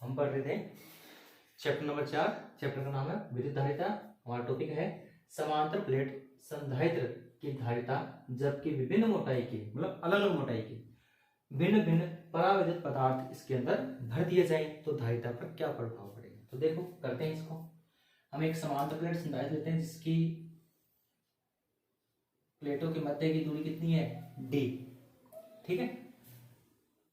हम पढ़ रहे थे चैप्टर नंबर 4। चैप्टर का नाम है विद्युत धारिता। हमारा टॉपिक है समांतर प्लेट संधारित्र की धारिता जबकि विभिन्न मोटाई की मतलब अलग अलग मोटाई की भिन्न भिन्न परावैद्युत पदार्थ इसके अंदर भर दिए जाए तो धारिता पर क्या प्रभाव पड़ेगा। तो देखो करते हैं इसको। हम एक समांतर प्लेट संधारित्र लेते हैं जिसकी प्लेटों के मध्य की दूरी कितनी है d। ठीक है,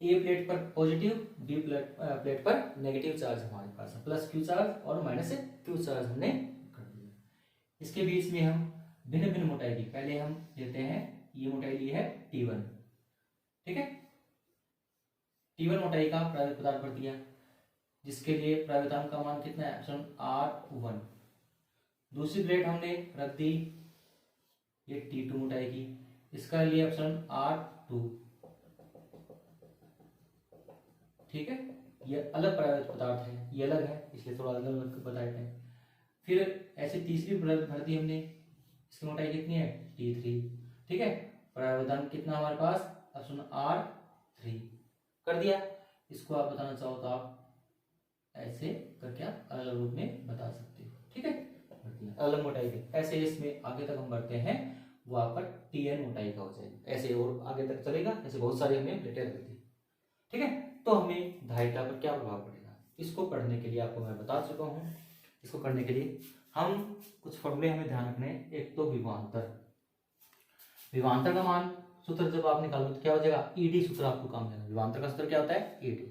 ए प्लेट पर पॉजिटिव, बी प्लेट पर नेगेटिव चार्ज हमारे पास है, प्लस क्यू चार्ज और माइनस क्यू चार्ज हमने कर दिया। इसके बीच में हम भिन्न भिन्न मोटाई की पहले हम लेते हैं, ये मोटाई ली है T1। ठीक है, T1 मोटाई का प्राइवेट पदार्थ भर दिया जिसके लिए प्राइवेतांक का मान कितना है ऑप्शन R1। दूसरी प्लेट हमने रख दी ये T2 मोटाई की, इसका लिए ऑप्शन R2। ठीक है, ये अलग प्राइवेट पदार्थ है, ये अलग है इसलिए थोड़ा अलग अलग बताए हैं। फिर ऐसे तीसरी प्लेट भर दी हमने, इसकी मोटाई कितनी है T3। ठीक है, प्राइवेतांक कितना हमारे पास ऑप्शन R3 कर दिया। इसको आप बताना चाहो तो आप ऐसे करके आप अलग अलग रूप में बता सकते हो। ठीक है, अलग मोटाई के ऐसे इसमें आगे तक हम बढ़ते हैं वो आपका Tn मोटाई का हो जाएगा। ऐसे और आगे तक चलेगा, ऐसे बहुत सारी हमने प्लेटें रख दी। ठीक है, तो हमें धारिता पर क्या प्रभाव पड़ेगा इसको पढ़ने के लिए आपको मैं बता चुका हूं। इसको करने के लिए हम कुछ फॉर्मूले हमें ध्यान रखने हैं। एक तो विभवांतर, विभवांतर का मान सूत्र जब आप निकालो तो क्या हो जाएगा ईडी सूत्र आपको काम देना। विभवांतर का सूत्र क्या होता है ईडी।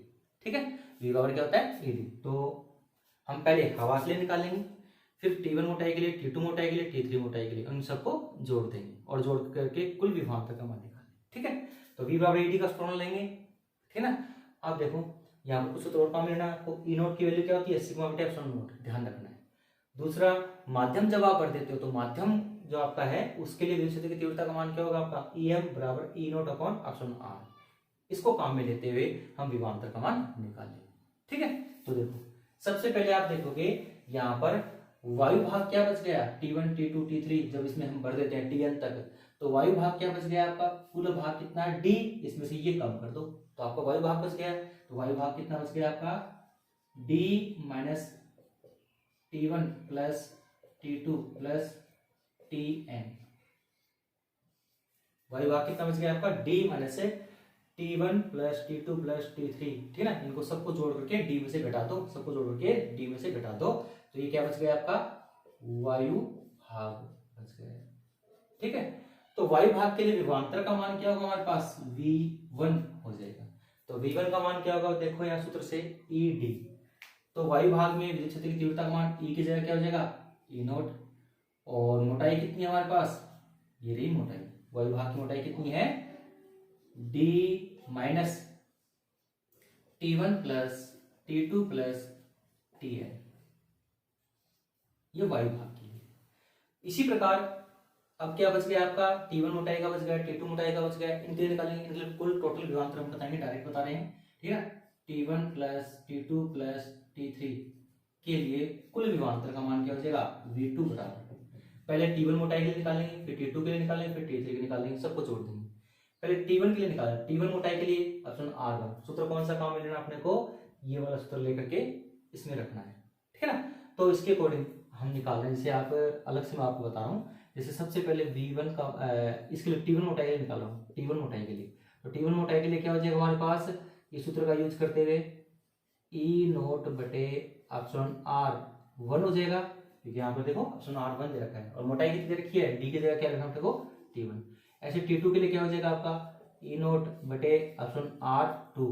ठीक है, वी बराबर क्या होता है ईडी। तो हम पहले हवा के लिए निकालेंगे, फिर T1 मोटाई के लिए, T2 मोटाई के लिए, T3 मोटाई के लिए उन सबको जोड़ देंगे और जोड़ करके कुल विभवांतर का मान निकालेंगे। ठीक है, तो वी बराबर ईडी का फॉर्मूला लेंगे। ठीक है ना, आप देखो यहाँ पर कुछ सूत्र और काम लेना है आपको। ई नोट की वैल्यू क्या होती है सिग्मा बटे एप्सिलॉन नोट, ध्यान रखना है। दूसरा माध्यम जब आप भर देते हो तो माध्यम जो आपका है उसके लिए विद्युत क्षेत्र की तीव्रता का मान क्या होगा आपका EM बराबर ई नोट अपॉन एप्सिलॉन R। इसको काम में लेते हुए हम विभवांतर का मान निकाल लेंगे। ठीक है, तो देखो सबसे पहले आप देखोगे यहाँ पर वायु भाग क्या बच गया T1 T2 T3 जब इसमें हम भर देते हैं Tn तक तो वायु भाग क्या बच गया आपका कुल भाग कितना है D, इसमें से ये कम कर दो तो आपका वायु भाग बच गया। तो वायु भाग कितना बच गया आपका D minus T1 plus T2 plus Tn। वायु भाग कितना बच गया आपका D minus T1 plus T2 plus T3। ठीक है ना, इनको सबको जोड़ करके D में से घटा दो, सबको जोड़ करके D में से घटा दो तो ये क्या बच गया आपका वायु भाग बच गया। ठीक है, तो वायु भाग के लिए विभवांतर का मान क्या होगा हमारे पास V1 हो जाएगा। तो V1 का मान क्या होगा देखो यहाँ सूत्र से ED। तो वायु भाग में विद्युत क्षेत्र की तीव्रता का मान E की जगह क्या हो जाएगा E नोट और मोटाई कितनी है हमारे पास ये रही मोटाई। वायु भाग की मोटाई कितनी है D minus T1 plus T2 plus Tn, ये वायु भाग की है। इसी प्रकार अब क्या बच गया आपका T1 मोटाई का बच गया, T2 मोटाई का बच गया, इनके निकालेंगे, इनके कुल टोटल विभवांतर हम बताएंगे, डायरेक्ट बता रहे हैं। ठीक है, T1 plus T2 plus T3 के लिए कुल विभवांतर का मान क्या हो जाएगा V2 बराबर पहले T1 मोटाई के लिए निकालेंगे, फिर T2 के लिए निकालेंगे, फिर T3 के लिए निकालेंगे, सबको जोड़ देंगे। पहले T1 के लिए निकालें, T1 मोटाई के लिए ऑप्शन R1 सूत्र कौन सा काम लेना अपने को ये वाला सूत्र लेकर के इसमें रखना है। ठीक है ना, तो इसके अकॉर्डिंग हम निकाल रहे हैं, जैसे आप अलग से मैं आपको बता रहा हूँ। जैसे सबसे पहले V1 का इसके लिए T1 मोटाई के लिए निकाल रहा हूँ, T1 मोटाई के लिए। तो T1 मोटाई के लिए क्या हो जाएगा हमारे पास इस सूत्र का यूज करते हुए E नोट बटे ऑप्शन R1 हो जाएगा क्योंकि यहाँ पर देखो ऑप्शन R1 दे रखा है और मोटाई कितनी दे रखी है D की जगह क्या रखना देखो T1। ऐसे T2 के लिए क्या हो जाएगा आपका E नोट बटे ऑप्शन R2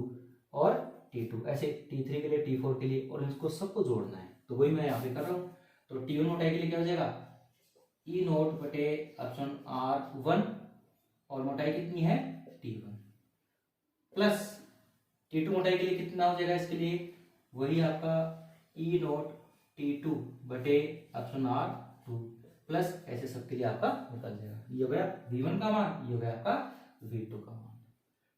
और T2, ऐसे T3 के लिए T4 के लिए और इसको सबको जोड़ना है तो वही मैं यहाँ पे कर रहा हूँ। तो T1 मोटाई के लिए क्या हो जाएगा E नोट बटे ऑप्शन R1 और मोटाई कितनी है T1 प्लस T2 मोटाई के लिए कितना हो जाएगा इसके लिए वही आपका E नोट T2 बटे ऑप्शन R2 प्लस ऐसे सबके लिए आपका निकल जाएगा। ये हो गया V1 का मान, ये हो गया आपका V2 का मान।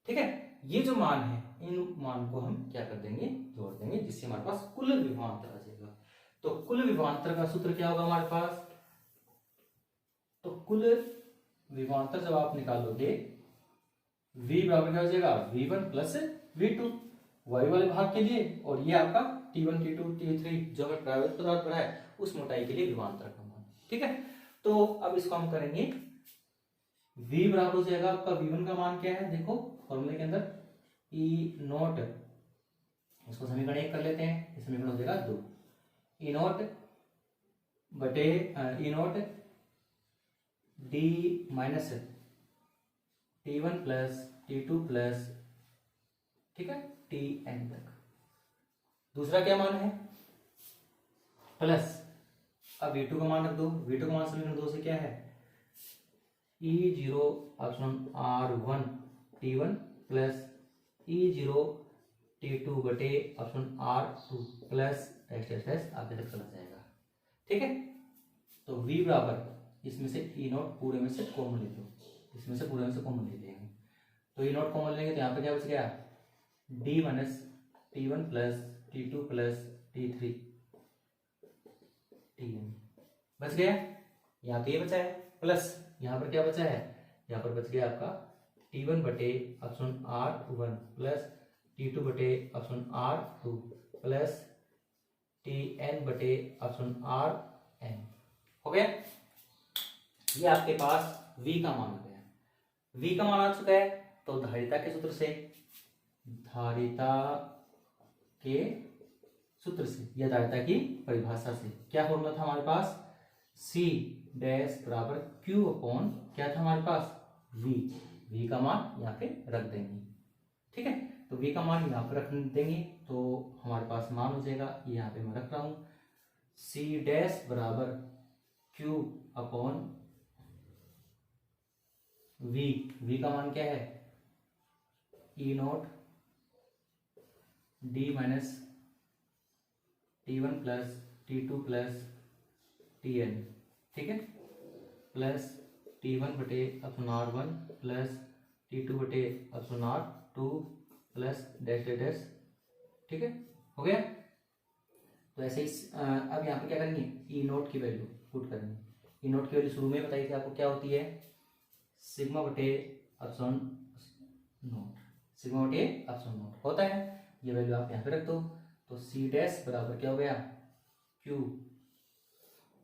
ठीक है, ये जो मान है इन मान को हम क्या कर देंगे जोड़ देंगे जिससे हमारे पास कुल विभवांतर आ जाएगा। तो कुल विभवांतर का सूत्र क्या होगा हमारे पास, तो कुल विभवांतर जब आप निकालोगे V बराबर क्या हो जाएगा V1 प्लस V2। वायु वाले भाग के लिए, और ये आपका T1 T2 T3 जो हमें प्रायोगिक पदार्थ पढ़ा है उस मोटाई के लिए विभवांतर का मान। ठीक है, तो अब इसको हम करेंगे, V बराबर हो जाएगा आपका V1 का मान क्या है, देखो फॉर्मूले के अंदर E नॉट, इसको समीकरण 1 कर लेते हैं, ये समीकरण हो जाएगा 2, E नॉट बटे E not D minus T1 plus T2 plus, ठीक है, Tn तक। दूसरा क्या मान है, प्लस, अब V2 का मान रख दो, V2 का मान समीकरण 2 से क्या है, E0 upon R1 T1 plus E0 T2 बटे अपॉन R2 प्लस एक्स आगे तक चला जाएगा। ठीक है, तो V बराबर इसमें से E नॉट पूरे में से कॉमन ले लो, इसमें से पूरे में से कॉमन ले लेंगे, तो E नॉट कॉमन लेंगे तो यहाँ पे क्या बच गया, D minus T1 plus T2 plus T3 Tn बच गया। यहाँ पे ये बचा है, प्लस यहाँ पर क्या बचा है, यहाँ पर बच गया आपका T1 बटे अपॉन R1 प्लस T2 बटे अपॉन R2 प्लस Tn बटे अपॉन Rn। हो गया, ये आपके पास V का मान हो गया। V का मान आ चुका है, तो धारिता के सूत्र से, धारिता के सूत्र से या धारिता की परिभाषा से क्या फॉर्मूला था हमारे पास, C डैश बराबर Q अपॉन क्या था हमारे पास, V। V का मान यहाँ पे रख देंगे। ठीक है, तो V का मान यहाँ पे रख देंगे तो हमारे पास मान हो जाएगा, ये यहाँ पे मैं रख रहा हूँ, C डैश बराबर Q अपॉन V। V का मान क्या है, E not D minus T1 plus T2 plus Tn। ठीक है, प्लस T1 बटे अपॉन R1 प्लस T2 बटे upon R2 plus dash dash dash. ठीक है, हो गया। तो ऐसे ही अब यहाँ पे क्या करेंगे, E नोट की वैल्यू पुट करेंगे। E नोट की वैल्यू शुरू में बताई थी आपको क्या होती है, सिग्मा बटे अपॉन नोट, सिग्मा बटे अपॉन नोट होता है। ये वैल्यू आप यहाँ पे रख दो, तो C डैश बराबर क्या हो गया, Q।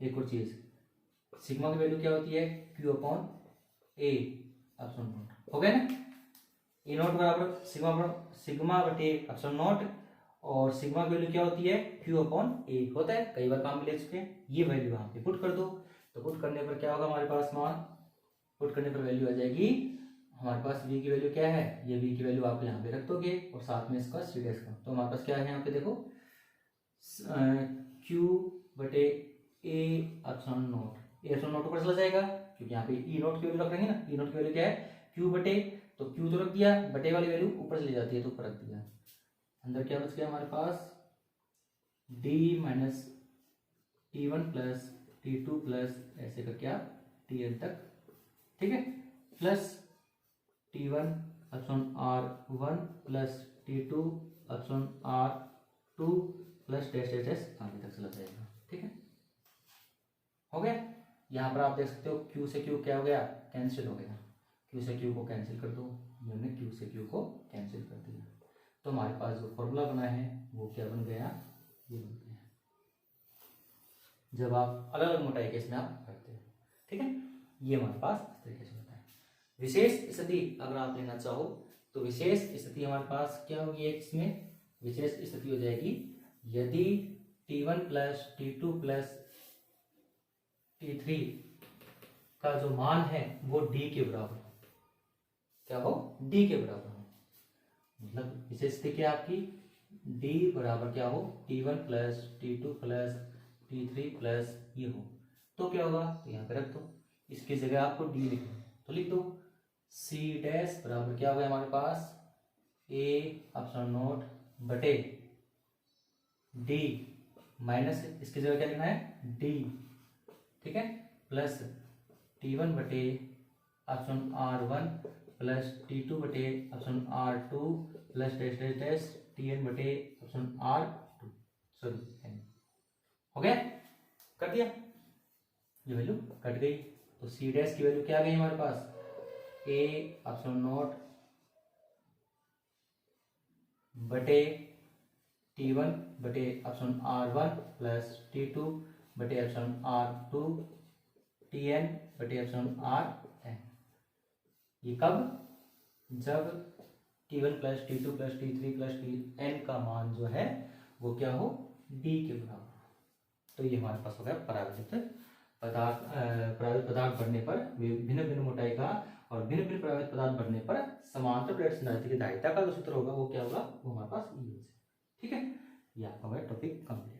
एक और चीज, सिग्मा की वैल्यू क्या होती है, Q upon A upon note. हो गया ना, E नोट बराबर सिग्मा बटे अपॉन नोट, और सिग्मा की वैल्यू क्या होती है, Q अपॉन A होता है, कई बार काम में ले चुके हैं। ये वैल्यू यहाँ पे पुट कर दो, तो पुट करने पर क्या होगा हमारे पास मान, पुट करने पर वैल्यू आ जाएगी हमारे पास, V की वैल्यू क्या है, ये V की वैल्यू आप यहाँ पे रख दोगे और साथ में इसका C डैश का, तो हमारे पास क्या है यहाँ पे देखो, Q बटे A upon note, A upon note ऊपर चला जाएगा क्योंकि यहाँ पे E नोट की वैल्यू रख देंगे ना। E नोट की वैल्यू क्या है, Q बटे, तो Q तो रख दिया, बटे वाली वैल्यू ऊपर चली जाती है तो ऊपर रख दिया। अंदर क्या बच गया हमारे पास, D minus T1 plus T2 plus ऐसे करके आप Tn तक। ठीक है, plus T1 upon R1 plus T2 upon R2 plus dash dash dash आगे तक चला जाएगा। ठीक है, हो गया। यहाँ पर आप देख सकते हो Q से Q क्या हो गया, कैंसिल हो गया, Q से Q को कैंसिल कर दो, मैंने Q से Q को कैंसिल कर दिया, तो हमारे पास जो फॉर्मूला बना है वो क्या बन गया, ये बन गया, जब आप अलग अलग मोटाई केस में आप करते हो। ठीक है, ये हमारे पास इस तरीके से होता है। विशेष स्थिति अगर आप लेना चाहो तो विशेष स्थिति हमारे पास क्या होगी, एक इसमें विशेष स्थिति हो जाएगी, यदि T1 plus T2 plus T3 का जो मान है वो D के बराबर हो, क्या हो, D के बराबर हो, मतलब विशेष स्थिति क्या आपकी, D बराबर क्या हो, T1 plus T2 plus T3 plus ये हो, तो क्या होगा, तो यहाँ पे रख दो, इसकी जगह आपको D लिखना है तो लिख दो, C डैश बराबर क्या हो गया हमारे पास, A अपॉन नोट बटे D माइनस, इसकी जगह क्या लिखना है, D। ठीक है, प्लस T1 बटे अपॉन R1 प्लस T2 बटे upon R2 plus dash dash dash Tn बटे अपॉन R2, सॉरी n। हो गया, कर दिया, ये वैल्यू कट गई, तो C डैश की वैल्यू क्या आ गई हमारे पास, A अपॉन नोट बटे T1 बटे एप्सिलॉन R1 प्लस T2 बटे एप्सिलॉन R2 Tn बटे एप्सिलॉन Rn। ये कब? जब T1 plus T2 plus T3 plus Tn का मान जो है वो क्या हो, D के बराबर। तो ये हमारे पास हो गया परावर्तित पदार्थ बढ़ने पर भिन्न भिन्न मोटाई का और भिन्न भिन्न परावर्तित पदार्थ बढ़ने पर समांतर प्लेट संरचना की दायित्व का जो सूत्र होगा वो क्या होगा, वो हमारे पास ये है। ठीक है, ये आपका टॉपिक कंप्लीट।